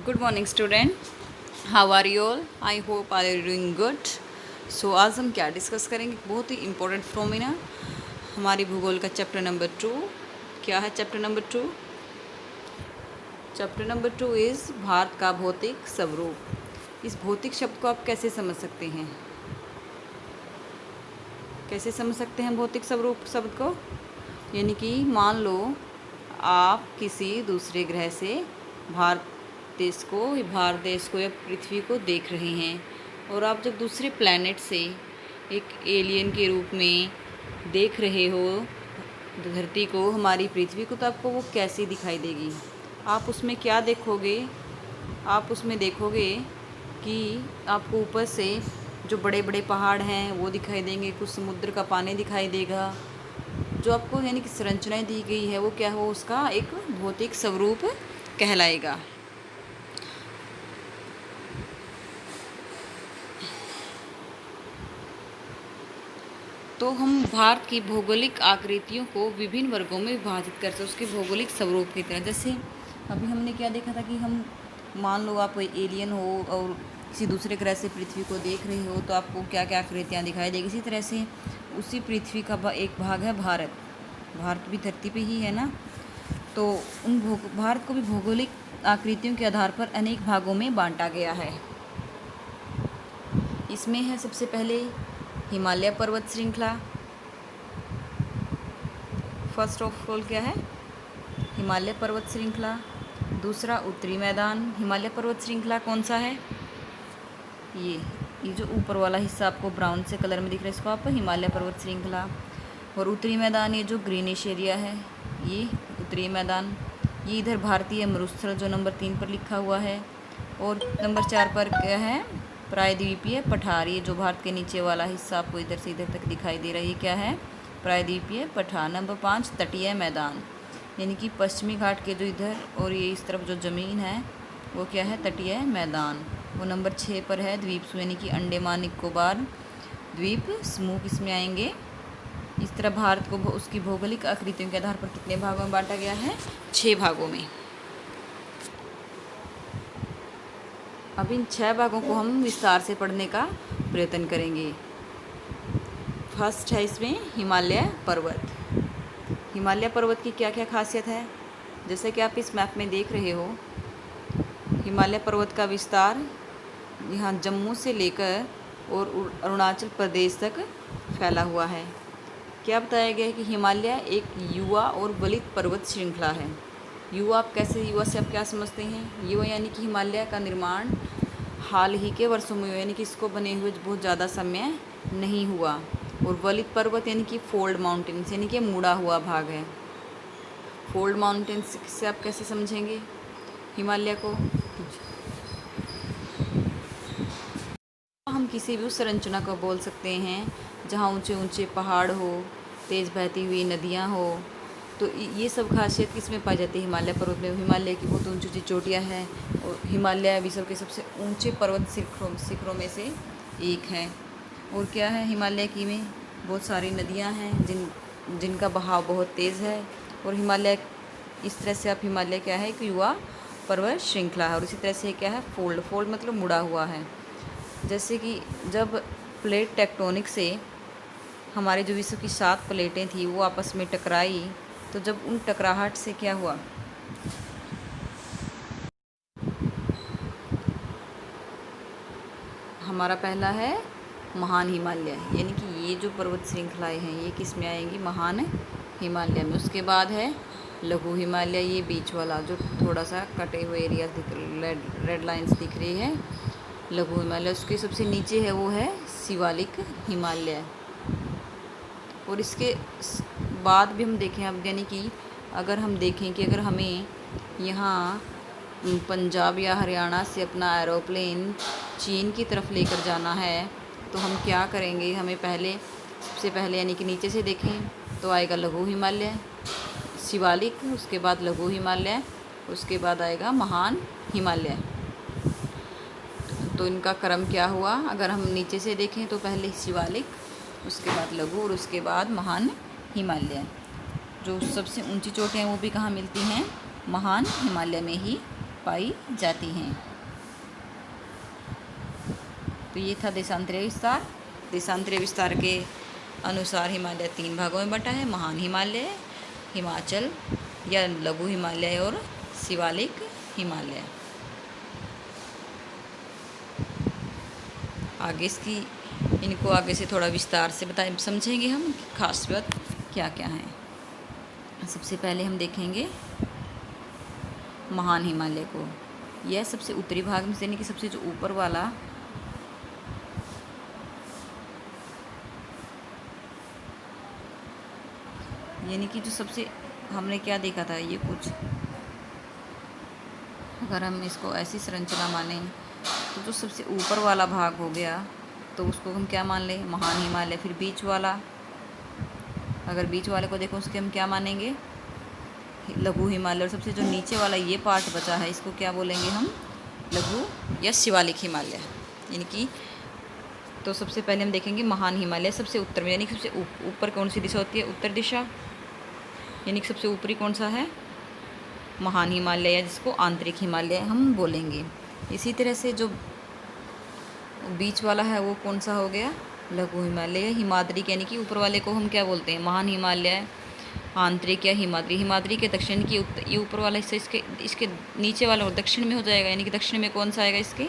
Good morning student, how are you all? I hope are you doing good. So आज हम क्या discuss करेंगे? बहुत ही इंपॉर्टेंट फिनोमेना, हमारी भूगोल का चैप्टर नंबर 2। क्या है chapter number 2? Chapter number 2 is Bharat का भौतिक स्वरूप। इस भौतिक शब्द को आप कैसे समझ सकते हैं? कैसे समझ सकते हैं भौतिक स्वरूप शब्द को? यानी कि मान लो आप किसी दूसरे ग्रह से भारत देश को या पृथ्वी को देख रहे हैं, और आप जब दूसरे प्लैनेट से एक एलियन के रूप में देख रहे हो धरती को, हमारी पृथ्वी को, तो आपको वो कैसी दिखाई देगी? आप उसमें क्या देखोगे? आप उसमें देखोगे कि आपको ऊपर से जो बड़े बड़े पहाड़ हैं वो दिखाई देंगे, कुछ समुद्र का पानी दिखाई देगा। जो आपको यानी कि संरचनाएं दी गई है वो क्या हो, उसका एक भौतिक स्वरूप कहलाएगा। तो हम भारत की भौगोलिक आकृतियों को विभिन्न वर्गों में विभाजित कर सकते उसके भौगोलिक स्वरूप की तरह। जैसे अभी हमने क्या देखा था कि हम मान लो आप कोई एलियन हो और किसी दूसरे ग्रह से पृथ्वी को देख रहे हो, तो आपको क्या क्या आकृतियाँ दिखाई देगी। इसी तरह से उसी पृथ्वी का एक भाग है भारत। भारत भी धरती पे ही है ना, तो उन भारत को भी भौगोलिक आकृतियों के आधार पर अनेक भागों में बांटा गया है। इसमें है सबसे पहले हिमालय पर्वत श्रृंखला। फर्स्ट ऑफ ऑल क्या है? हिमालय पर्वत श्रृंखला। दूसरा उत्तरी मैदान। हिमालय पर्वत श्रृंखला कौन सा है? ये जो ऊपर वाला हिस्सा आपको ब्राउन से कलर में दिख रहा है, इसको आप हिमालय पर्वत श्रृंखला। और उत्तरी मैदान ये जो ग्रीनिश एरिया है, ये उत्तरी मैदान। ये इधर भारतीय मरुस्थल जो नंबर 3 पर लिखा हुआ है। और नंबर 4 पर क्या है? प्रायद्वीपीय पठार। ये जो भारत के नीचे वाला हिस्सा आपको इधर से इधर तक दिखाई दे रहा है, ये क्या है? प्रायद्वीपीय पठार। नंबर 5 तटीय मैदान, यानी कि पश्चिमी घाट के जो इधर और ये इस तरफ जो ज़मीन है वो क्या है? तटीय मैदान। वो नंबर 6 पर है द्वीप समूह, यानी कि अंडमान निकोबार द्वीप समूह किसमें आएंगे? इस तरह भारत को उसकी भौगोलिक आकृतियों के आधार पर कितने भागों में बांटा गया है? 6 भागों में। अब इन 6 भागों को हम विस्तार से पढ़ने का प्रयत्न करेंगे। फर्स्ट है इसमें हिमालय पर्वत। हिमालय पर्वत की क्या क्या खासियत है? जैसे कि आप इस मैप में देख रहे हो, हिमालय पर्वत का विस्तार यहाँ जम्मू से लेकर और अरुणाचल प्रदेश तक फैला हुआ है। क्या बताया गया है कि हिमालय एक युवा और वलित पर्वत श्रृंखला है। युवा, आप कैसे, युवा से आप क्या समझते हैं? युवा यानी कि हिमालय का निर्माण हाल ही के वर्षों में हुआ, यानी कि इसको बने हुए बहुत ज़्यादा समय नहीं हुआ। और वलित पर्वत यानी कि फोल्ड माउंटेन्स, यानी कि मुड़ा हुआ भाग है। फोल्ड माउंटेन्स से आप कैसे समझेंगे हिमालय को? हम किसी भी उस संरचना को बोल सकते हैं जहाँ ऊंचे ऊंचे पहाड़ हो, तेज़ बहती हुई नदियाँ हो। तो ये सब खासियत किस में पाई जाती है? हिमालय पर्वत में। हिमालय की बहुत ऊंची ऊंची चोटियाँ हैं, और हिमालय विश्व के सबसे ऊंचे पर्वत शिखरों में से एक है। और क्या है हिमालय की में? बहुत सारी नदियाँ हैं जिनका बहाव बहुत तेज़ है। और हिमालय, इस तरह से आप हिमालय क्या है? एक युवा पर्वत श्रृंखला है। और इसी तरह से क्या है? फोल्ड मतलब मुड़ा हुआ है। जैसे कि जब प्लेट टेक्टोनिक से हमारे जो विश्व की 7 प्लेटें थी वो आपस में टकराई, तो जब उन टकराहट से क्या हुआ? हमारा पहला है महान हिमालय, यानी कि ये जो पर्वत श्रृंखलाएँ हैं ये किस में आएंगी? महान हिमालय में। उसके बाद है लघु हिमालय, ये बीच वाला जो थोड़ा सा कटे हुए एरिया रेड लाइंस दिख रही है, लघु हिमालय। उसके सबसे नीचे है वो है शिवालिक हिमालय। और इसके बाद भी हम देखें अब, यानी कि अगर हम देखें कि अगर हमें यहाँ पंजाब या हरियाणा से अपना एरोप्लेन चीन की तरफ लेकर जाना है, तो हम क्या करेंगे? हमें सबसे पहले यानी कि नीचे से देखें तो आएगा लघु हिमालय, शिवालिक, उसके बाद लघु हिमालय, उसके बाद आएगा महान हिमालय। तो इनका क्रम क्या हुआ? अगर हम नीचे से देखें तो पहले शिवालिक, उसके बाद लघु और उसके बाद महान हिमालय। जो सबसे ऊंची चोटियाँ वो भी कहाँ मिलती हैं? महान हिमालय में ही पाई जाती हैं। तो ये था देशांतरीय विस्तार। देशांतरीय विस्तार के अनुसार हिमालय 3 भागों में बटा है: महान हिमालय, हिमाचल या लघु हिमालय और शिवालिक हिमालय। आगे इसकी इनको आगे से थोड़ा विस्तार से समझेंगे हम कि खास बात क्या क्या है। सबसे पहले हम देखेंगे महान हिमालय को। यह सबसे उत्तरी भाग में से यानी कि सबसे जो ऊपर वाला यानी कि जो सबसे हमने क्या देखा था, ये कुछ अगर हम इसको ऐसी संरचना माने तो जो सबसे ऊपर वाला भाग हो गया तो उसको हम क्या मान लें, महान हिमालय। फिर बीच वाला, अगर बीच वाले को देखो उसके हम क्या मानेंगे, लघु हिमालय। और सबसे जो नीचे वाला ये पार्ट बचा है इसको क्या बोलेंगे हम, लघु या शिवालिक हिमालय। यानी कि तो सबसे पहले हम देखेंगे महान हिमालय सबसे उत्तर में, यानी कि सबसे ऊपर कौन सी दिशा होती है, उत्तर दिशा। यानी कि सबसे ऊपरी कौन सा है, महान हिमालय, या जिसको आंतरिक हिमालय हम बोलेंगे। इसी तरह से जो बीच वाला है वो कौन सा हो गया, लघु हिमालय। हिमाद्री यानी कि ऊपर वाले को हम क्या बोलते हैं, महान हिमालय, आंतरिक या हिमाद्री। हिमाद्री के दक्षिण की ये ऊपर वाला हिस्सा इसके नीचे वाला और दक्षिण में हो जाएगा। यानी कि दक्षिण में कौन सा आएगा इसके,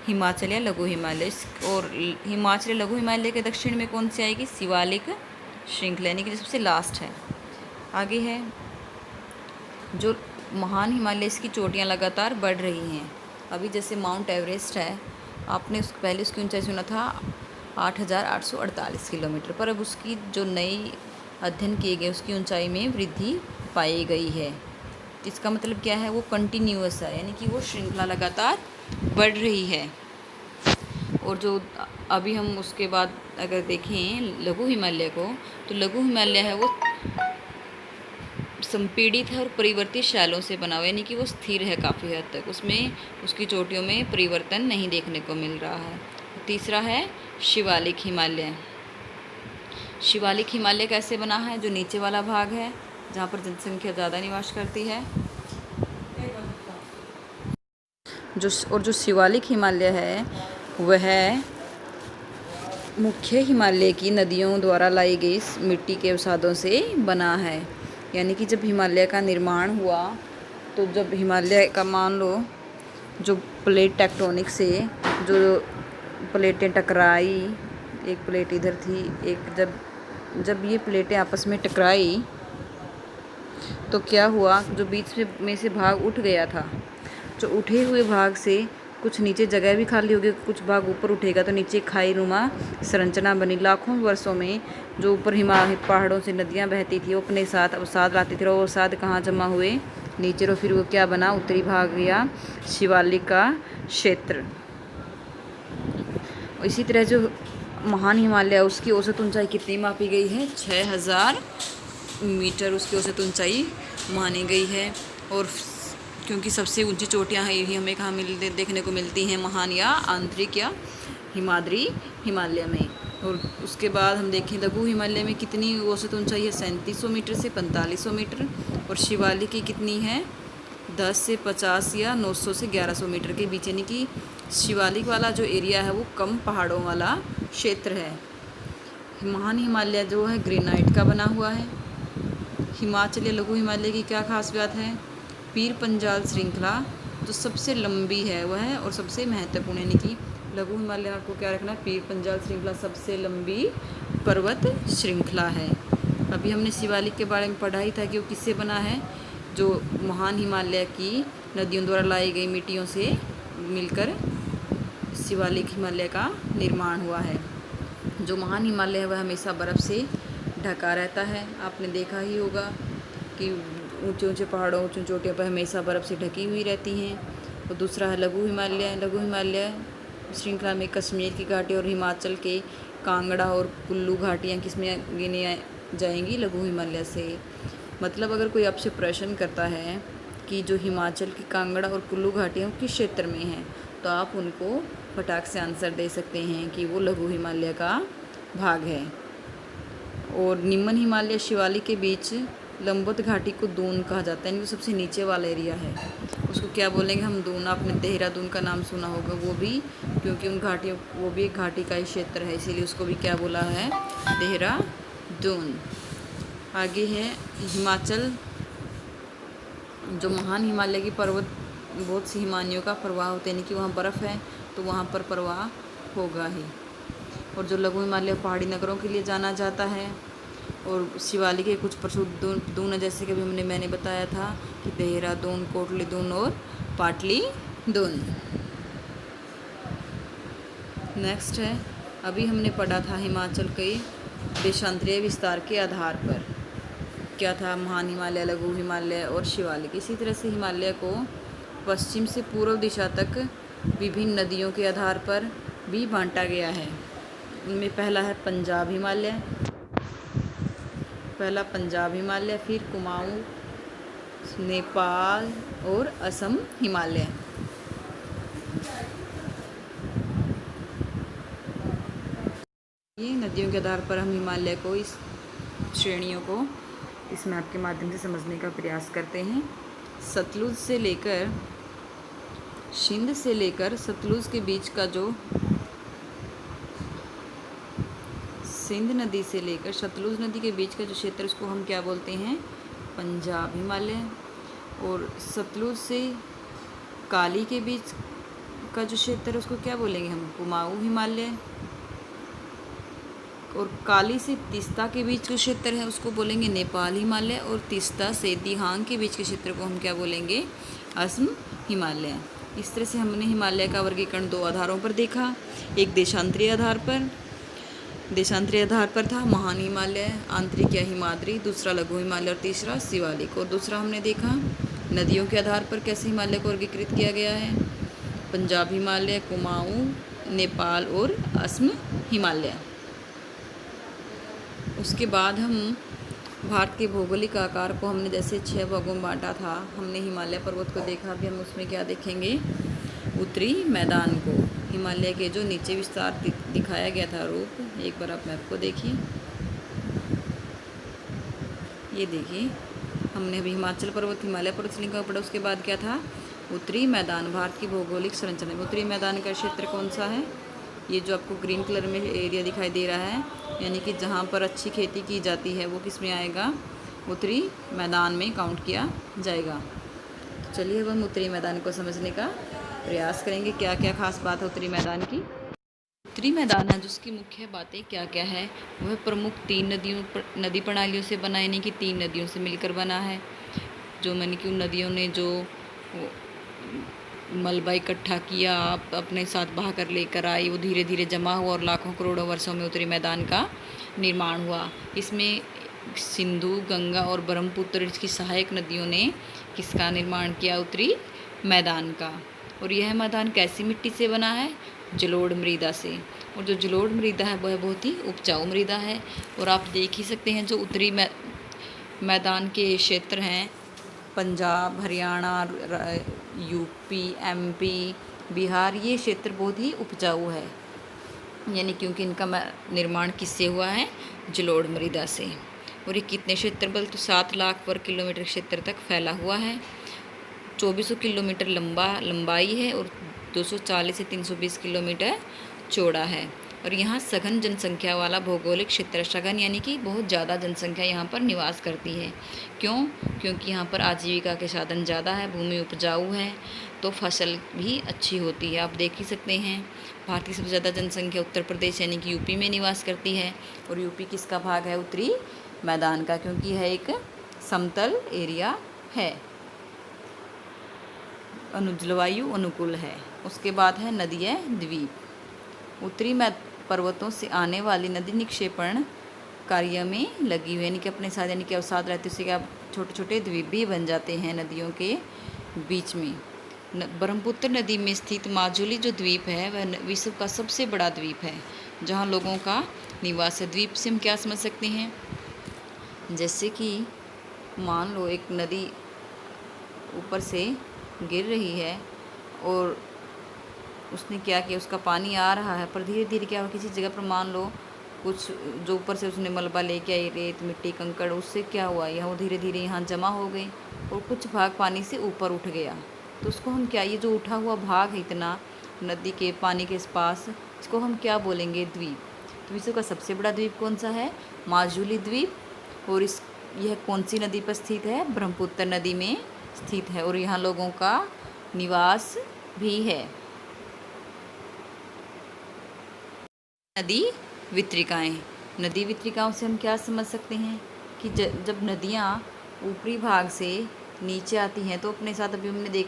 हिमाचल या लघु हिमालय। और हिमाचल लघु हिमालय के दक्षिण में कौन सी आएगी, शिवालिक श्रृंखला, यानी कि सबसे लास्ट है। आगे है जो महान हिमालय, इसकी चोटियाँ लगातार बढ़ रही हैं। अभी जैसे माउंट एवरेस्ट है, आपने पहले उसकी ऊंचाई सुना था 8,848 किलोमीटर, पर अब उसकी जो नई अध्ययन किए गए उसकी ऊंचाई में वृद्धि पाई गई है। इसका मतलब क्या है, वो कंटिन्यूअस है, यानी कि वो श्रृंखला लगातार बढ़ रही है। और जो अभी हम उसके बाद अगर देखें लघु हिमालय को, तो लघु हिमालय है वो संपीड़ित है और परिवर्तित शैलों से बना हुआ, यानी कि वो स्थिर है काफ़ी हद तक, उसमें उसकी चोटियों में परिवर्तन नहीं देखने को मिल रहा है। तीसरा है शिवालिक हिमालय। शिवालिक हिमालय कैसे बना है, जो नीचे वाला भाग है जहाँ पर जनसंख्या ज़्यादा निवास करती है, जो शिवालिक हिमालय है वह मुख्य हिमालय की नदियों द्वारा लाई गई मिट्टी के अवसादों से बना है। यानी कि जब हिमालय का निर्माण हुआ तो जब हिमालय का मान लो जो प्लेट टेक्टोनिक से जो प्लेटें टकराई, एक प्लेट इधर थी, एक जब ये प्लेटें आपस में टकराई तो क्या हुआ, जो बीच में से भाग उठ गया था, जो उठे हुए भाग से कुछ नीचे जगह भी खाली होगी, कुछ भाग ऊपर उठेगा तो नीचे खाई नुमा संरचना बनी। लाखों वर्षों में जो ऊपर पहाड़ों से नदियां बहती थी वो अपने साथ अवसाद लाती थी, और वो अवसाद कहाँ जमा हुए, नीचे। और फिर वो क्या बना, उत्तरी भाग या शिवालिक का क्षेत्र। इसी तरह जो महान हिमालय उसकी औसत ऊंचाई कितनी मापी गई है, 6,000 मीटर उसकी औसत ऊंचाई मानी गई है। और क्योंकि सबसे ऊंची चोटियां हैं यही हमें कहाँ देखने को मिलती हैं, महान या आंतरिक या हिमाद्री हिमालय में। और उसके बाद हम देखें लघु हिमालय में कितनी औसत ऊंचाई है, 3700 मीटर से 4500 मीटर। और शिवालिक की कितनी है, 10 से 50 या 900 से 1100 मीटर के बीच। यानी कि शिवालिक वाला जो एरिया है वो कम पहाड़ों वाला क्षेत्र है। महान हिमालय जो है ग्रेनाइट का बना हुआ है। हिमाचल या लघु हिमालय की क्या खास बात है, पीर पंजाल श्रृंखला जो सबसे लंबी है वह है और सबसे महत्वपूर्ण। यानी कि लघु हिमालय आपको क्या रखना है, पीर पंजाल श्रृंखला सबसे लंबी पर्वत श्रृंखला है। अभी हमने शिवालिक के बारे में पढ़ा ही था कि वो किससे बना है, जो महान हिमालय की नदियों द्वारा लाई गई मिट्टियों से मिलकर शिवालिक हिमालय का निर्माण हुआ है। जो महान हिमालय है वह हमेशा बर्फ़ से ढका रहता है। आपने देखा ही होगा कि ऊंचे ऊंचे पहाड़ों, ऊंची चोटियों पर हमेशा बर्फ़ से ढकी हुई रहती हैं। और दूसरा है लघु हिमालय। लघु हिमालय श्रृंखला में कश्मीर की घाटी और हिमाचल के कांगड़ा और कुल्लू घाटियाँ किसमें गिनी जाएंगी, लघु हिमालय से। मतलब अगर कोई आपसे प्रश्न करता है कि जो हिमाचल की कांगड़ा और कुल्लू घाटियाँ किस क्षेत्र में हैं, तो आप उनको फटाक से आंसर दे सकते हैं कि वो लघु हिमालय का भाग है। और निम्न हिमालय शिवालिक के बीच लंबोत घाटी को दून कहा जाता है, यानी वो सबसे नीचे वाला एरिया है। उसको क्या बोलेंगे हम? दून। आपने देहरादून का नाम सुना होगा, वो भी क्योंकि उन घाटियों, वो भी एक घाटी का ही क्षेत्र है, इसीलिए उसको भी क्या बोला है? देहरादून। आगे है हिमाचल। जो महान हिमालय की पर्वत, बहुत सी हिमानियों का प्रवाह होते हैं, यानी कि वहाँ बर्फ़ है तो वहाँ पर प्रवाह होगा ही। और जो लघु हिमालय पहाड़ी नगरों के लिए जाना जाता है। और शिवालिक के कुछ प्रसिद्ध दून है, जैसे कि अभी मैंने बताया था कि देहरादून, कोटलीदून और पाटलीदून। नेक्स्ट है, अभी हमने पढ़ा था हिमाचल के देशांतरीय विस्तार के आधार पर। क्या था? महान हिमालय, लघु हिमालय और शिवालिक। इसी तरह से हिमालय को पश्चिम से पूर्व दिशा तक विभिन्न नदियों के आधार पर भी बांटा गया है। उनमें पहला है पंजाब हिमालय, फिर कुमाऊं, नेपाल और असम हिमालय। ये नदियों के आधार पर हम हिमालय को, इस श्रेणियों को इस मैप के माध्यम से समझने का प्रयास करते हैं। सतलुज से लेकर, सिंध से लेकर सतलुज के बीच का जो, सिंध नदी से लेकर सतलुज नदी के बीच का जो क्षेत्र, उसको हम क्या बोलते हैं? पंजाब हिमालय। और सतलुज से काली के बीच का जो क्षेत्र है, उसको क्या बोलेंगे हम? कुमाऊं हिमालय। और काली से तीस्ता के बीच का क्षेत्र है, उसको बोलेंगे नेपाल हिमालय। और तीस्ता से दिहांग के बीच के क्षेत्र को हम क्या बोलेंगे? असम हिमालय। इस तरह से हमने हिमालय का वर्गीकरण दो आधारों पर देखा। एक देशांतरीय आधार पर था महान हिमालय, आंतरिक या हिमाद्री, दूसरा लघु हिमालय और तीसरा शिवालिक। और दूसरा हमने देखा नदियों के आधार पर कैसे हिमालय को वर्गीकृत किया गया है, पंजाब हिमालय, कुमाऊं, नेपाल और असम हिमालय। उसके बाद हम भारत के भौगोलिक आकार को हमने जैसे 6 भागों में बांटा था। हमने हिमालय पर्वत को देखा, अभी हम उसमें क्या देखेंगे? उत्तरी मैदान को, हिमालय के जो नीचे विस्तार दिखाया गया था रूप। एक बार आप मैप को देखिए, ये देखिए, हमने अभी हिमाचल पर्वत, हिमालय पर्वत श्रेणी का पढ़ा। उसके बाद क्या था? उत्तरी मैदान। भारत की भौगोलिक संरचना में उत्तरी मैदान का क्षेत्र कौन सा है? ये जो आपको ग्रीन कलर में एरिया दिखाई दे रहा है, यानी कि जहाँ पर अच्छी खेती की जाती है, वो किस में आएगा? उत्तरी मैदान में काउंट किया जाएगा। तो चलिए अब हम उत्तरी मैदान को समझने का प्रयास करेंगे। क्या क्या खास बात है उत्तरी मैदान की? उत्तरी मैदान है जिसकी मुख्य बातें क्या क्या है? वह प्रमुख 3 नदी प्रणालियों से बना, यानी कि 3 नदियों से मिलकर बना है। जो मैंने कि उन नदियों ने जो मलबा इकट्ठा किया, अपने साथ बहा कर लेकर आई, वो धीरे धीरे जमा हुआ और लाखों करोड़ों वर्षों में उत्तरी मैदान का निर्माण हुआ। इसमें सिंधु, गंगा और ब्रह्मपुत्र इसकी सहायक नदियों ने किसका निर्माण किया? उत्तरी मैदान का। और यह मैदान कैसी मिट्टी से बना है? जलोढ़ मृदा से। और जो जलोढ़ मृदा है वह बहुत ही उपजाऊ मृदा है। और आप देख ही सकते हैं जो उत्तरी मैदान के क्षेत्र हैं, पंजाब, हरियाणा, यूपी, एमपी, बिहार, ये क्षेत्र बहुत ही उपजाऊ है, यानी क्योंकि इनका निर्माण किससे हुआ है? जलोढ़ मृदा से। और ये कितने क्षेत्रफल? तो 7 लाख वर्ग किलोमीटर क्षेत्र तक फैला हुआ है। 2400 किलोमीटर लंबाई है और 240 से 320 किलोमीटर चौड़ा है। और यहाँ सघन जनसंख्या वाला भौगोलिक क्षेत्र, सघन यानी कि बहुत ज़्यादा जनसंख्या यहाँ पर निवास करती है। क्यों? क्योंकि यहाँ पर आजीविका के साधन ज़्यादा है, भूमि उपजाऊ है, तो फसल भी अच्छी होती है। आप देख ही सकते हैं भारत की सबसे ज़्यादा जनसंख्या उत्तर प्रदेश यानी कि यूपी में निवास करती है। और यूपी किसका भाग है? उत्तरी मैदान का, क्योंकि यह एक समतल एरिया है, जलवायु अनुकूल है। उसके बाद है नदीय द्वीप। उत्तरी पर्वतों से आने वाली नदी निक्षेपण कार्य में लगी हुई, यानी कि अपने साथ, यानी कि अवसाद रहते उससे क्या छोटे छोटे द्वीप भी बन जाते हैं नदियों के बीच में। ब्रह्मपुत्र नदी में स्थित माजुली जो द्वीप है वह विश्व का सबसे बड़ा द्वीप है जहाँ लोगों का निवास है। द्वीप से हम क्या समझ सकते हैं? जैसे कि मान लो एक नदी ऊपर से गिर रही है और उसने क्या किया, उसका पानी आ रहा है, पर धीरे धीरे क्या हुआ, किसी जगह पर मान लो कुछ जो ऊपर से उसने मलबा लेके आई, रेत, मिट्टी, कंकड़, उससे क्या हुआ, यह वो धीरे धीरे यहाँ जमा हो गई और कुछ भाग पानी से ऊपर उठ गया। तो उसको हम क्या, ये जो उठा हुआ भाग है इतना नदी के पानी के पास, इसको हम क्या बोलेंगे? द्वीप। तो विश्व का सबसे बड़ा द्वीप कौन सा है? माजुली द्वीप। और यह कौन सी नदी पर स्थित है? ब्रह्मपुत्र नदी में स्थित है और यहाँ लोगों का निवास भी है। नदी वितरिकाएं। नदी वितरिकाओं से हम क्या समझ सकते हैं कि जब नदियाँ ऊपरी भाग से नीचे आती हैं तो अपने साथ, अभी हमने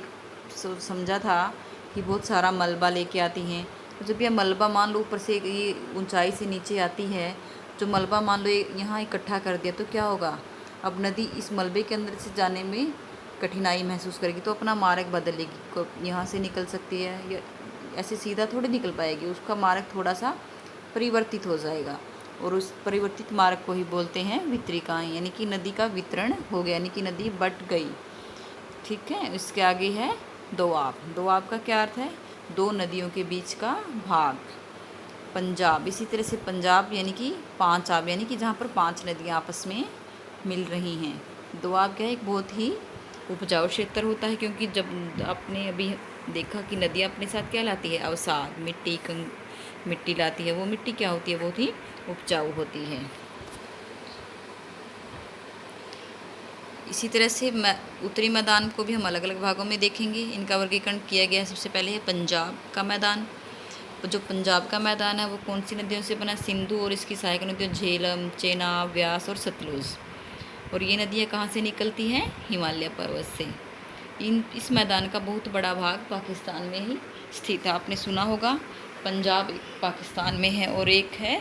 समझा था कि बहुत सारा मलबा लेके आती हैं। तो जब यह मलबा मान लो ऊपर से ये ऊंचाई से नीचे आती है, जो मलबा मान लो यहाँ इकट्ठा कर दिया, तो क्या होगा? अब नदी इस मलबे के अंदर से जाने में कठिनाई महसूस करेगी, तो अपना मार्ग बदलेगी। यहाँ से निकल सकती है या ऐसे सीधा थोड़ी निकल पाएगी, उसका मार्ग थोड़ा सा परिवर्तित हो जाएगा और उस परिवर्तित मार्ग को ही बोलते हैं वितरिकाएं, यानी कि नदी का वितरण हो गया, यानी कि नदी बट गई। ठीक है, इसके आगे है दोआब। दोआब का क्या अर्थ है? दो नदियों के बीच का भाग। पंजाब, इसी तरह से पंजाब यानी कि पांच आब, यानी कि जहाँ पर पांच नदियाँ आपस में मिल रही हैं। दोआब क्या है? एक बहुत ही उपजाऊ क्षेत्र होता है, क्योंकि जब आपने अभी देखा कि नदियाँ अपने साथ क्या लाती है? अवसाद, मिट्टी लाती है। वो मिट्टी क्या होती है? बहुत ही उपजाऊ होती है। इसी तरह से उत्तरी मैदान को भी हम अलग अलग भागों में देखेंगे। इनका वर्गीकरण किया गया है। सबसे पहले है पंजाब का मैदान। जो पंजाब का मैदान है वो कौन सी नदियों से बना? सिंधु और इसकी सहायक नदियों झेलम, चेनाब, व्यास और सतलुज। और ये नदियाँ कहाँ से निकलती हैं? हिमालय पर्वत से। इस मैदान का बहुत बड़ा भाग पाकिस्तान में ही स्थित है। आपने सुना होगा पंजाब पाकिस्तान में है और एक है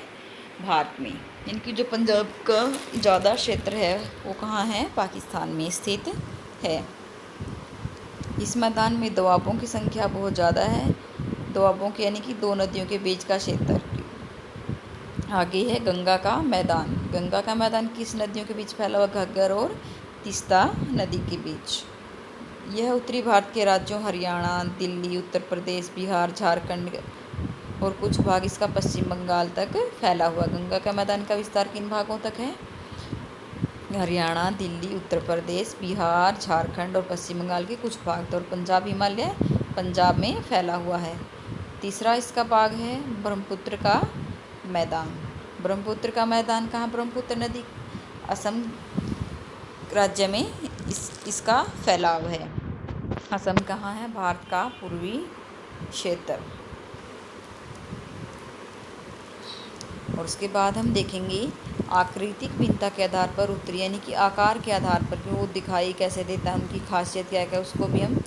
भारत में। इनकी जो पंजाब का ज़्यादा क्षेत्र है वो कहाँ है? पाकिस्तान में स्थित है। इस मैदान में दोआबों की संख्या बहुत ज़्यादा है। दोआबों के यानी कि दो नदियों के बीच का क्षेत्र। आगे है गंगा का मैदान। गंगा का मैदान किस नदियों के बीच फैला हुआ? घग्गर और तीस्ता नदी के बीच। यह उत्तरी भारत के राज्यों हरियाणा, दिल्ली, उत्तर प्रदेश, बिहार, झारखंड और कुछ भाग इसका पश्चिम बंगाल तक फैला हुआ। गंगा का मैदान का विस्तार किन भागों तक है? हरियाणा, दिल्ली, उत्तर प्रदेश, बिहार, झारखंड और पश्चिम बंगाल के कुछ भाग। और पंजाब हिमालय पंजाब में फैला हुआ है। तीसरा इसका भाग है ब्रह्मपुत्र का मैदान। ब्रह्मपुत्र का मैदान कहाँ? ब्रह्मपुत्र नदी असम राज्य में इसका फैलाव है। असम कहाँ है? भारत का पूर्वी क्षेत्र। और उसके बाद हम देखेंगे आकृतिक भिन्नता के आधार पर उत्तरी, यानी कि आकार के आधार पर कि वो दिखाई कैसे देता है, उनकी खासियत क्या है, उसको भी हम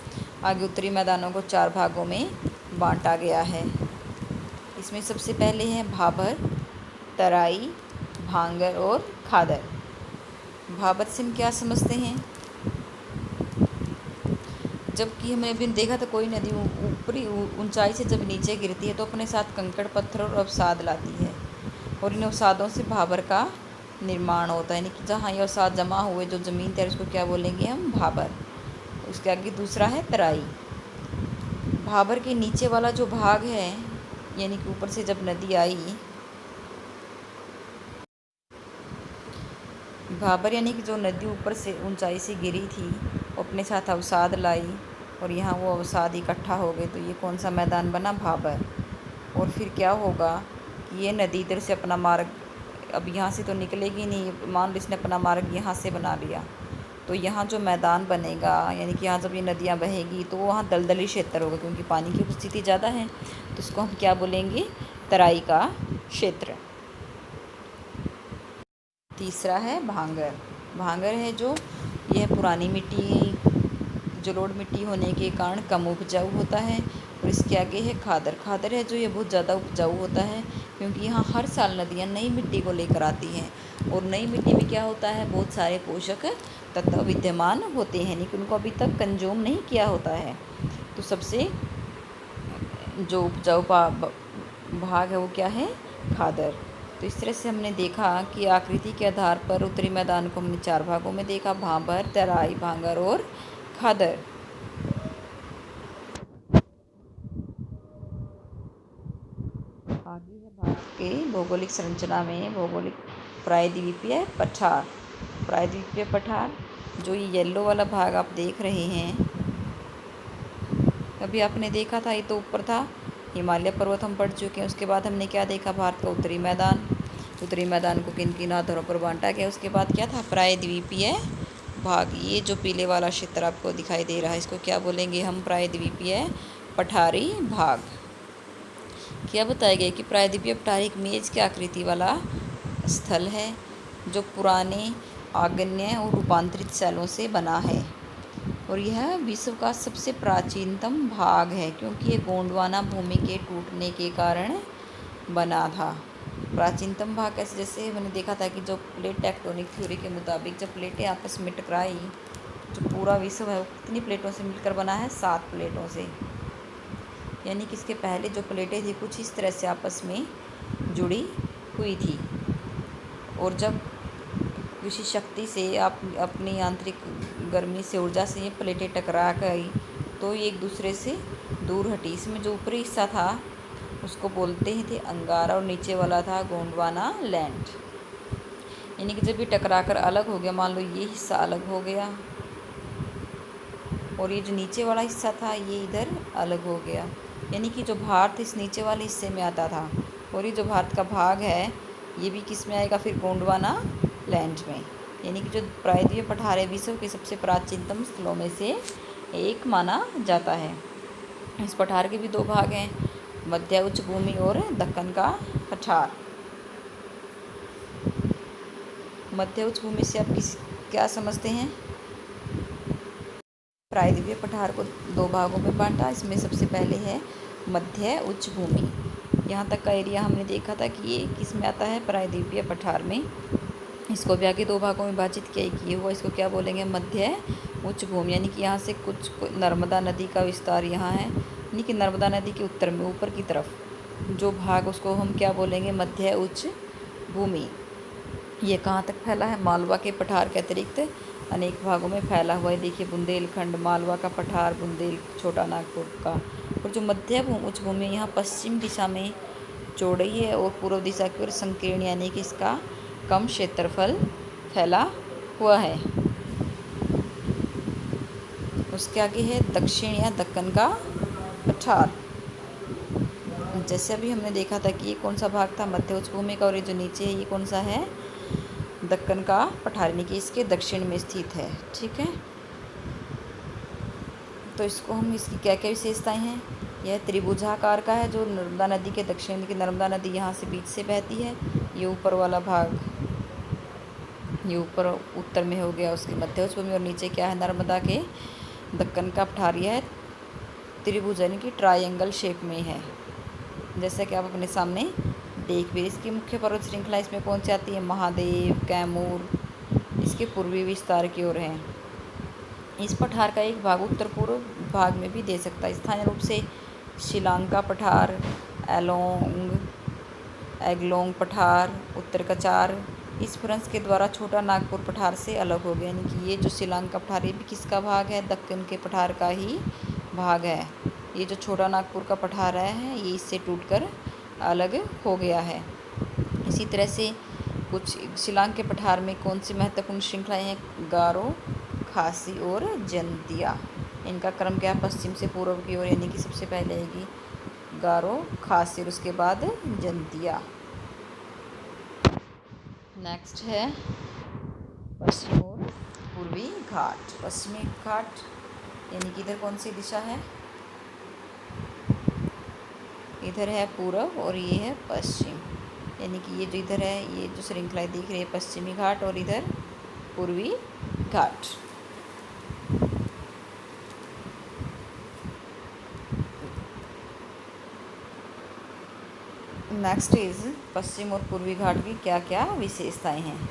आगे उत्तरी मैदानों को चार भागों में बांटा गया है। इसमें सबसे पहले है भाबर, तराई, भांगर और खादर। भाबर से हम क्या समझते हैं? जबकि हमने अभी देखा था कोई नदी ऊपरी ऊंचाई से जब नीचे गिरती है तो अपने साथ कंकड़, पत्थर और अवसाद लाती है और इन अवसादों से भाबर का निर्माण होता है, यानी कि जहाँ ये अवसाद जमा हुए जो ज़मीन तैयार उसको क्या बोलेंगे हम? भाबर। उसके आगे दूसरा है तराई। भाबर के नीचे वाला जो भाग है, यानी कि ऊपर से जब नदी आई, भाबर यानी कि जो नदी ऊपर से ऊंचाई से गिरी थी वो अपने साथ अवसाद लाई और यहाँ वो अवसाद इकट्ठा हो गए, तो ये कौन सा मैदान बना? भाबर। और फिर क्या होगा कि ये नदी इधर से अपना मार्ग, अब यहाँ से तो निकलेगी नहीं, मान लो इसने अपना मार्ग यहाँ से बना लिया, तो यहाँ जो मैदान बनेगा, यानी कि यहाँ जब ये नदियाँ बहेगी तो वहाँ दलदली क्षेत्र होगा, क्योंकि पानी की उपस्थिति ज़्यादा है, तो इसको हम क्या बोलेंगे? तराई का क्षेत्र। तीसरा है भांगर। भांगर है जो यह पुरानी मिट्टी, जलोढ़ मिट्टी होने के कारण कम उपजाऊ होता है। और इसके आगे है खादर। खादर है जो ये बहुत ज़्यादा उपजाऊ होता है, क्योंकि यहाँ हर साल नदियाँ नई मिट्टी को लेकर आती हैं और नई मिट्टी में क्या होता है? बहुत सारे पोषक तत्व विद्यमान होते हैं, लेकिन उनको अभी तक कंज्यूम नहीं किया होता है। तो सबसे जो उपजाऊ भाग है वो क्या है? खादर। तो इस तरह से हमने देखा कि आकृति के आधार पर उत्तरी मैदान को हमने चार भागों में देखा: भाबर, तराई, भांगर और खादर। आगे है भारत के भौगोलिक संरचना में भौगोलिक प्रायद्वीपीय पठार। प्रायद्वीपीय पठार जो ये येलो वाला भाग आप देख रहे हैं, अभी आपने देखा था, ये तो ऊपर था, हिमालय पर्वत हम पढ़ चुके हैं। उसके बाद हमने क्या देखा, भारत का उत्तरी मैदान। उत्तरी मैदान को किन किन आधारों पर बांटा गया। उसके बाद क्या था, प्रायद्वीपीय भाग। ये जो पीले वाला क्षेत्र आपको दिखाई दे रहा है, इसको क्या बोलेंगे हम, प्रायद्वीपीय पठारी भाग। क्या बताया गया कि प्रायद्वीपीय पठारी एक मेज की आकृति वाला स्थल है जो पुराने आग्नेय और रूपांतरित शैलों से बना है, और यह विश्व का सबसे प्राचीनतम भाग है क्योंकि ये गोंडवाना भूमि के टूटने के कारण बना था। प्राचीनतम भाग कैसे, जैसे मैंने देखा था कि जो प्लेट टेक्टोनिक थ्योरी के मुताबिक जब प्लेटें आपस में टकराई, जो पूरा विश्व है वो कितनी प्लेटों से मिलकर बना है, 7 प्लेटों से। यानी कि इसके पहले जो प्लेटें थी कुछ इस तरह से आपस में जुड़ी हुई थी, और जब किसी शक्ति से आप अपनी आंतरिक गर्मी से, ऊर्जा से ये प्लेटें टकरा गई तो ये एक दूसरे से दूर हटी। इसमें जो ऊपरी हिस्सा था उसको बोलते ही थे अंगारा, और नीचे वाला था गोंडवाना लैंड। यानी कि जब ये टकरा कर अलग हो गया, मान लो ये हिस्सा अलग हो गया और ये जो नीचे वाला हिस्सा था ये इधर अलग हो गया, यानी कि जो भारत इस नीचे वाले हिस्से में आता था, और ये जो भारत का भाग है ये भी किस में आएगा, फिर गोंडवाना लैंड में। यानी कि जो प्रायद्वीपीय पठार है विश्व के सबसे प्राचीनतम स्थलों में से एक माना जाता है। इस पठार के भी 2 भाग हैं, मध्य उच्च भूमि और दक्कन का पठार। मध्य उच्च भूमि से आप क्या समझते हैं, प्रायद्वीपीय पठार को 2 भागों में बांटा। इसमें सबसे पहले है मध्य उच्च भूमि। यहाँ तक का एरिया हमने देखा था कि ये किस में आता है, प्रायद्वीपीय पठार में। इसको भी आगे 2 भागों में विभाजित किया हुआ, इसको क्या बोलेंगे, मध्य उच्च भूमि। यानी कि यहाँ से कुछ नर्मदा नदी का विस्तार यहाँ है, यानी कि नर्मदा नदी के उत्तर में ऊपर की तरफ जो भाग उसको हम क्या बोलेंगे, मध्य उच्च भूमि। ये कहाँ तक फैला है, मालवा के पठार के अतिरिक्त अनेक भागों में फैला हुआ है। देखिए बुंदेलखंड, मालवा का पठार, छोटा नागपुर का। और जो मध्य उच्च भूमि यहाँ पश्चिम दिशा में चौड़ी है और पूर्व दिशा की ओर संकीर्ण, यानी कि इसका कम क्षेत्रफल फैला हुआ है। उसके आगे है दक्षिण या दक्कन का पठार। जैसे अभी हमने देखा था कि ये कौन सा भाग था, मध्य उच्च भूमि का, और ये जो नीचे है ये कौन सा है, दक्कन का पठार, यानी कि इसके दक्षिण में स्थित है। ठीक है, तो इसको हम, इसकी क्या क्या विशेषताएं हैं, यह त्रिभुजाकार का है जो नर्मदा नदी के दक्षिण की, नर्मदा नदी यहाँ से बीच से बहती है। ये ऊपर वाला भाग ये ऊपर उत्तर में हो गया उसकी मध्य उच्च भूमि, और नीचे क्या है, नर्मदा के दक्कन का पठार। यह त्रिभुज यानी कि ट्रायंगल शेप में है, जैसा कि आप अपने सामने देख भी। इसकी मुख्य पर्वत श्रृंखला इसमें कौन सी आती है, महादेव, कैमूर, इसके पूर्वी विस्तार की ओर है। इस पठार का एक भाग उत्तर पूर्व भाग में भी दे सकता है। स्थानीय रूप से शिलांग का पठार, एगलोंग पठार, उत्तर कचार, इस भ्रंश के द्वारा छोटा नागपुर पठार से अलग हो गया। यानी कि ये जो शिलांग का पठार ये भी किसका भाग है, दक्कन के पठार का ही भाग है। ये जो छोटा नागपुर का पठार है ये इससे टूटकर अलग हो गया है। इसी तरह से कुछ शिलांग के पठार में कौन सी महत्वपूर्ण श्रृंखलाएं हैं, गारो, खासी और जंतिया। इनका क्रम क्या, पश्चिम से पूर्व की ओर, यानी कि सबसे पहले आएगी गारो, खासी और उसके बाद जंतिया। नेक्स्ट है पश्चिम और पूर्वी घाट। पश्चिमी घाट यानी कि इधर कौन सी दिशा है, इधर है पूर्व और ये है पश्चिम, यानी कि ये जो इधर है ये जो श्रृंखला दिख रही है पश्चिमी घाट और इधर पूर्वी घाट। नेक्स्ट इज पश्चिम और पूर्वी घाट की क्या क्या विशेषताएं हैं।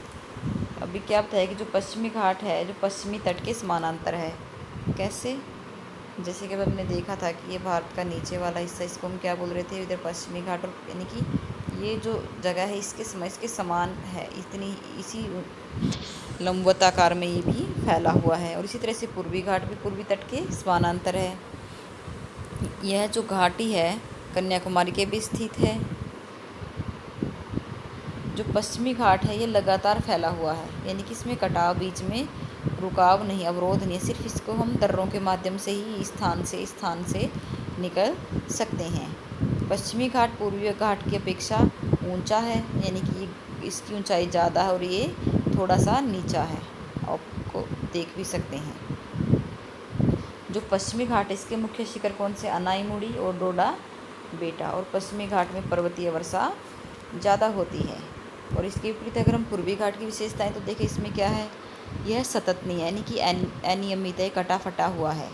अभी क्या बताया कि जो पश्चिमी घाट है जो पश्चिमी तट के समानांतर है। कैसे, जैसे कि हमने देखा था कि ये भारत का नीचे वाला हिस्सा, इसको हम क्या बोल रहे थे, इधर पश्चिमी घाट, और यानी कि ये जो जगह है इसके समान है, इसी लंबवत आकार में ये भी फैला हुआ है। और इसी तरह से पूर्वी घाट भी पूर्वी तट के समानांतर है। यह जो घाटी है कन्याकुमारी के भी स्थित है। जो पश्चिमी घाट है ये लगातार फैला हुआ है, यानी कि इसमें कटाव बीच में रुकाव नहीं, अवरोध नहीं है, सिर्फ इसको हम दर्रों के माध्यम से ही स्थान से निकल सकते हैं। पश्चिमी घाट पूर्वी घाट की अपेक्षा ऊंचा है, यानी कि इसकी ऊंचाई ज़्यादा है और ये थोड़ा सा नीचा है, आपको देख भी सकते हैं। जो पश्चिमी घाट है इसके मुख्य शिखर कौन से? अनाईमुड़ी और डोडा बेटा। और पश्चिमी घाट में पर्वतीय वर्षा ज़्यादा होती है। और इसके विपरीत अगर हम पूर्वी घाट की विशेषताएं तो देखें, इसमें क्या है, यह सतत नहीं है, यानी कि अनियमित है, कटा फटा हुआ है।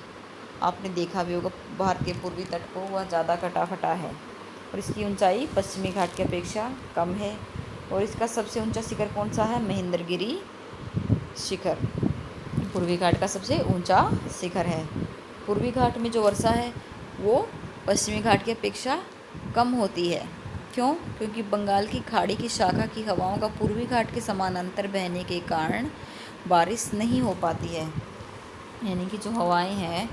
आपने देखा भी होगा भारत के पूर्वी तट को वह ज़्यादा कटा फटा है। और इसकी ऊंचाई पश्चिमी घाट की अपेक्षा कम है। और इसका सबसे ऊंचा शिखर कौन सा है? महेंद्रगिरी शिखर पूर्वी घाट का सबसे ऊंचा शिखर है। पूर्वी घाट में जो वर्षा है वो पश्चिमी घाट की अपेक्षा कम होती है। क्यों? क्योंकि बंगाल की खाड़ी की शाखा की हवाओं का पूर्वी घाट के समानांतर बहने के कारण बारिश नहीं हो पाती है। यानी कि जो हवाएं हैं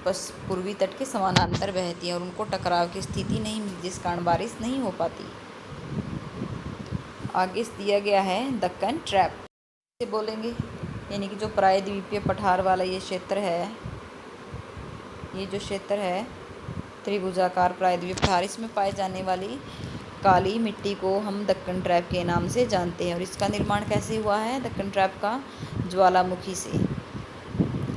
बस पूर्वी तट के समानांतर बहती हैं और उनको टकराव की स्थिति नहीं मिलती, जिस कारण बारिश नहीं हो पाती। आगे दिया गया है दक्कन ट्रैप से बोलेंगे, यानी कि जो प्रायद्वीपीय पठार वाला ये क्षेत्र है, ये जो क्षेत्र है त्रिभुजाकार प्रायद्वीपीय पठार, इसमें पाई जाने वाली काली मिट्टी को हम दक्कन ट्रैप के नाम से जानते हैं। और इसका निर्माण कैसे हुआ है दक्कन ट्रैप का? ज्वालामुखी से।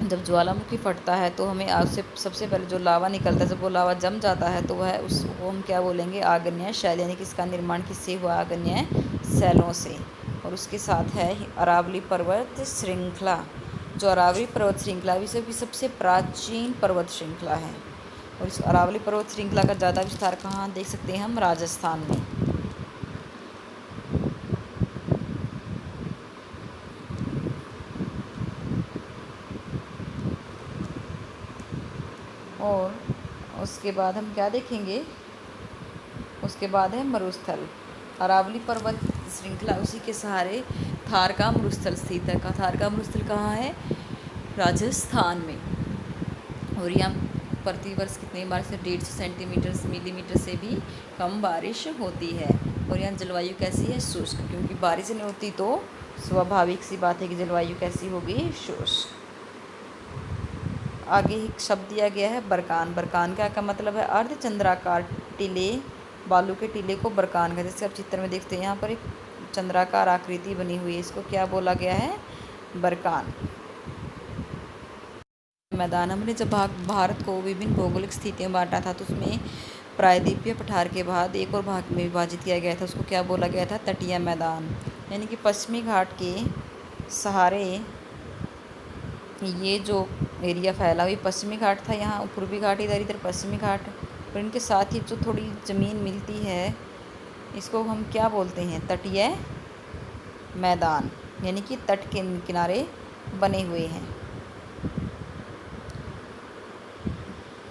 जब ज्वालामुखी फटता है तो हमें उससे सबसे पहले जो लावा निकलता है, जब वो लावा जम जाता है तो वह उसको हम क्या बोलेंगे? आग्नेय शैल, यानी कि इसका निर्माण किससे हुआ? आग्नेय शैलों से। और उसके साथ है अरावली पर्वत श्रृंखला। जो अरावली पर्वत श्रृंखला विश्व की सबसे प्राचीन पर्वत श्रृंखला है। और इस अरावली पर्वत श्रृंखला का ज़्यादा विस्तार कहाँ देख सकते हैं हम? राजस्थान में। और उसके बाद हम क्या देखेंगे? उसके बाद है मरुस्थल। अरावली पर्वत श्रृंखला उसी के सहारे थार का मरुस्थल स्थित है। थार का मरुस्थल कहाँ है? राजस्थान में। और यहाँ प्रतिवर्ष कितनी बार से 150 सेंटीमीटर मिलीमीटर से भी कम बारिश होती है। और यहाँ जलवायु कैसी है? शुष्क, क्योंकि बारिश नहीं होती तो स्वाभाविक सी बात है कि जलवायु कैसी होगी? शुष्क। आगे एक शब्द दिया गया है बरकान। बरकान का मतलब है अर्धचंद्राकार टीले, बालू के टीले को बरकान कहते हैं। जैसे आप चित्र में देखते हैं यहाँ पर एक चंद्राकार आकृति बनी हुई है, इसको क्या बोला गया है? बरकान। मैदान, हमने जब भारत को विभिन्न भौगोलिक स्थितियों में बांटा था तो उसमें प्रायद्वीपीय पठार के बाद एक और भाग में विभाजित किया गया था, उसको क्या बोला गया था? तटीय मैदान। यानी कि पश्चिमी घाट के सहारे ये जो एरिया फैला हुई पश्चिमी घाट था, यहाँ पूर्वी घाट इधर पश्चिमी घाट, और इनके साथ ही जो थोड़ी ज़मीन मिलती है इसको हम क्या बोलते हैं? तटीय मैदान, यानी कि तट के किनारे बने हुए हैं।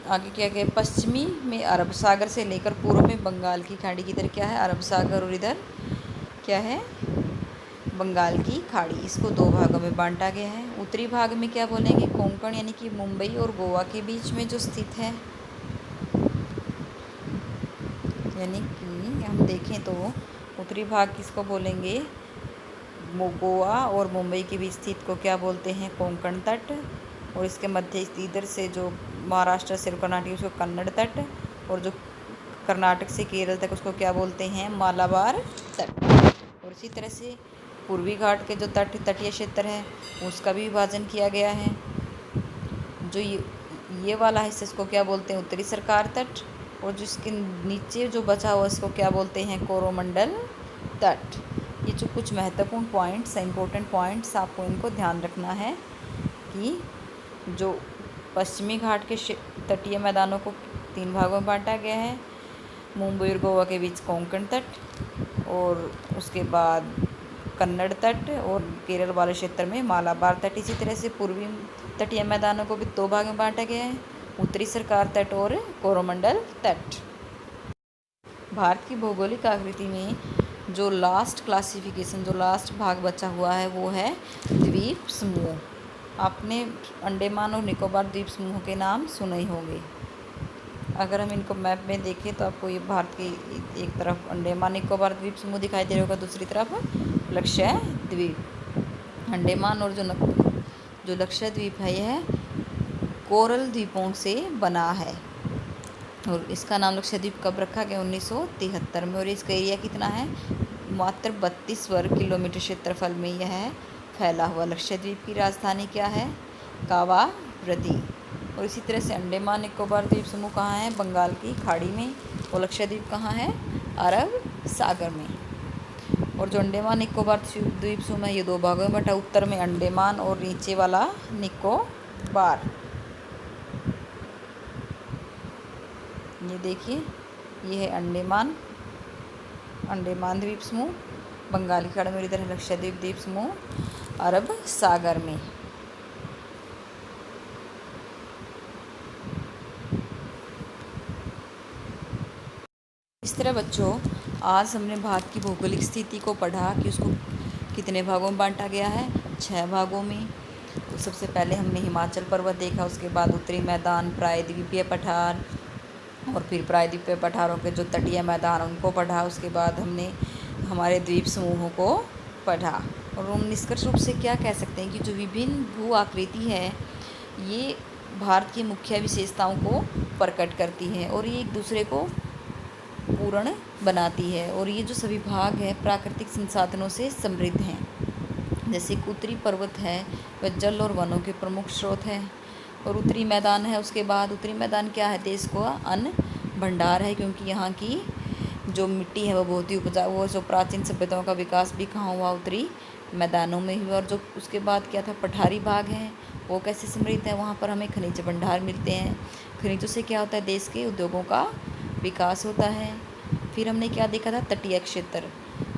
आगे क्या क्या? पश्चिमी में अरब सागर से लेकर पूर्व में बंगाल की खाड़ी की, इधर क्या है? अरब सागर, और इधर क्या है? बंगाल की खाड़ी। इसको दो भागों में बांटा गया है। उत्तरी भाग में क्या बोलेंगे? कोंकण, यानी कि मुंबई और गोवा के बीच में जो स्थित है, यानी कि हम देखें तो उत्तरी भाग किसको बोलेंगे? गोवा और मुंबई के बीच स्थित को क्या बोलते हैं? कोंकण तट। और इसके मध्य इधर से जो महाराष्ट्र से कर्नाटक उसको कन्नड़ तट, और जो कर्नाटक से केरल तक उसको क्या बोलते हैं? मालाबार तट। और इसी तरह से पूर्वी घाट के जो तटीय क्षेत्र है उसका भी विभाजन किया गया है। जो ये वाला हिस्सा इसको क्या बोलते हैं? उत्तरी सरकार तट। और जिसके नीचे जो बचा हुआ इसको क्या बोलते हैं? कोरोमंडल तट। ये जो कुछ महत्वपूर्ण पॉइंट्स हैं, इंपॉर्टेंट पॉइंट्स, आपको इनको ध्यान रखना है कि जो पश्चिमी घाट के तटीय मैदानों को 3 भागों में बांटा गया है। मुंबई और गोवा के बीच कोंकण तट, और उसके बाद कन्नड़ तट, और केरल वाले क्षेत्र में मालाबार तट। इसी तरह से पूर्वी तटीय मैदानों को भी 2 भाग में बांटा गया है, उत्तरी सरकार तट और कोरोमंडल तट। भारत की भौगोलिक आकृति में जो लास्ट क्लासिफिकेशन, जो लास्ट भाग बचा हुआ है वो है द्वीप समूह। आपने अंडमान और निकोबार द्वीप समूह के नाम सुने ही होंगे। अगर हम इनको मैप में देखें तो आपको ये भारत की एक तरफ अंडमान निकोबार द्वीप समूह दिखाई दे रहा होगा, दूसरी तरफ लक्षद्वीप। अंडमान और जो जो लक्षद्वीप है यह कोरल द्वीपों से बना है और इसका नाम लक्षद्वीप कब रखा गया? 1973 में। और इसका एरिया कितना है? मात्र 32 वर्ग किलोमीटर क्षेत्रफल में यह फैला हुआ। लक्षद्वीप की राजधानी क्या है? कावारत्ती। और इसी तरह से अंडमान निकोबार द्वीप समूह कहाँ है? बंगाल की खाड़ी में। और लक्षद्वीप कहाँ है? अरब सागर में। और जो अंडमान निकोबार द्वीप समूह है ये दो भागों में बटा, उत्तर में अंडमान और नीचे वाला निकोबार। ये देखिए, ये है अंडमान द्वीप समूह बंगाल की खाड़ी में, इधर है लक्षद्वीप द्वीप समूह अरब सागर में। इस तरह बच्चों आज हमने भारत की भौगोलिक स्थिति को पढ़ा कि उसको कितने भागों में बांटा गया है? 6 भागों में। तो सबसे पहले हमने हिमाचल पर्वत देखा, उसके बाद उत्तरी मैदान, प्रायद्वीपीय पठार और फिर प्रायद्वीपीय पठारों के जो तटीय मैदान उनको पढ़ा। उसके बाद हमने हमारे द्वीप समूहों को पढ़ा। और हम निष्कर्ष रूप से क्या कह सकते हैं कि जो विभिन्न भू आकृति है ये भारत की मुख्य विशेषताओं को प्रकट करती है और ये एक दूसरे को पूर्ण बनाती है। और ये जो सभी भाग है प्राकृतिक संसाधनों से समृद्ध हैं। जैसे उत्तरी पर्वत है वह जल और वनों के प्रमुख स्रोत है। और उत्तरी मैदान है, उसके बाद उत्तरी मैदान क्या है? देश को अन्न भंडार है, क्योंकि यहाँ की जो मिट्टी है वो बहुत ही उपजाऊ। वो जो प्राचीन सभ्यताओं का विकास भी कहाँ हुआ? उत्तरी मैदानों में हुआ। और जो उसके बाद क्या था? पठारी भाग है, वो कैसे समृद्ध है? वहाँ पर हमें खनिज भंडार मिलते हैं। खनिजों से क्या होता है? देश के उद्योगों का विकास होता है। फिर हमने क्या देखा था? तटीय क्षेत्र,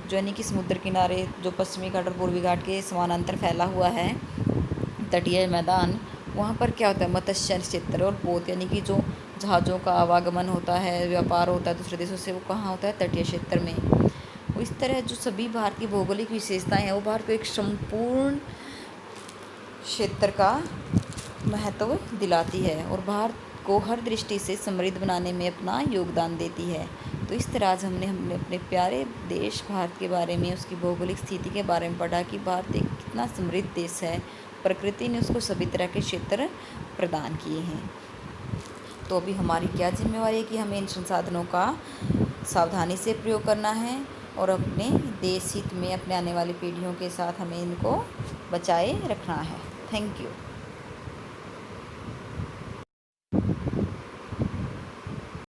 जो यानी कि समुद्र किनारे जो पश्चिमी घाट और पूर्वी घाट के समानांतर फैला हुआ है तटीय मैदान, वहाँ पर क्या होता है? मत्स्य क्षेत्र और पोत, यानी कि जो जहाज़ों का आवागमन होता है, व्यापार होता है दूसरे देशों से, वो कहाँ होता है? तटीय क्षेत्र में। तो इस तरह जो सभी भारत की भौगोलिक विशेषताएं हैं वो भारत को एक संपूर्ण क्षेत्र का महत्व दिलाती है और भारत को हर दृष्टि से समृद्ध बनाने में अपना योगदान देती है। तो इस तरह आज हमने अपने प्यारे देश भारत के बारे में, उसकी भौगोलिक स्थिति के बारे में पढ़ा कि भारत एक कितना समृद्ध देश है। प्रकृति ने उसको सभी तरह के क्षेत्र प्रदान किए हैं। तो अभी हमारी क्या जिम्मेवारी है कि हमें इन संसाधनों का सावधानी से प्रयोग करना है और अपने देश हित में अपने आने वाली पीढ़ियों के साथ हमें इनको बचाए रखना है। Thank you.